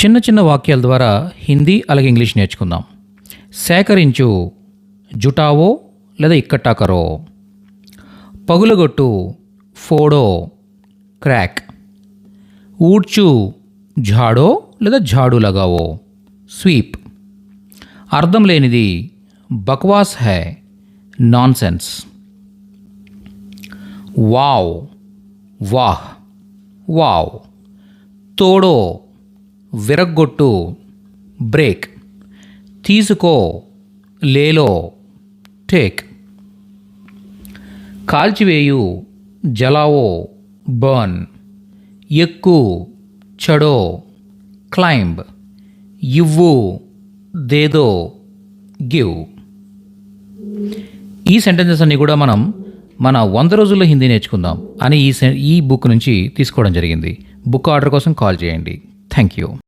చిన్న చిన్న వాక్యాల ద్వారా హిందీ అలాగే ఇంగ్లీష్ నేర్చుకుందాం. సేకరించు, జుటావో లేదా ఇక్కట్టా కరో. పగులగొట్టు, ఫోడో, క్రాక్. ఊడ్చు, ఝాడో లేదా ఝాడు లగావో, స్వీప్. అర్థం లేనిది, బక్వాస్ హై, నాన్ సెన్స్. వావ్, వాహ్, వావ్. తోడో, విరగ్గొట్టు, బ్రేక్. తీసుకో, లేలో, టేక్. కాల్చివేయు, జలావో, బర్న్. ఎక్కు, చడో, క్లైంబ్. ఇవ్వు, దేదో, గివ్. ఈ సెంటెన్సెస్ అన్నీ కూడా మనం మన 100 రోజుల్లో హిందీ నేర్చుకుందాం అని ఈ బుక్ నుంచి తీసుకోవడం జరిగింది. బుక్ ఆర్డర్ కోసం కాల్ చేయండి. Thank you.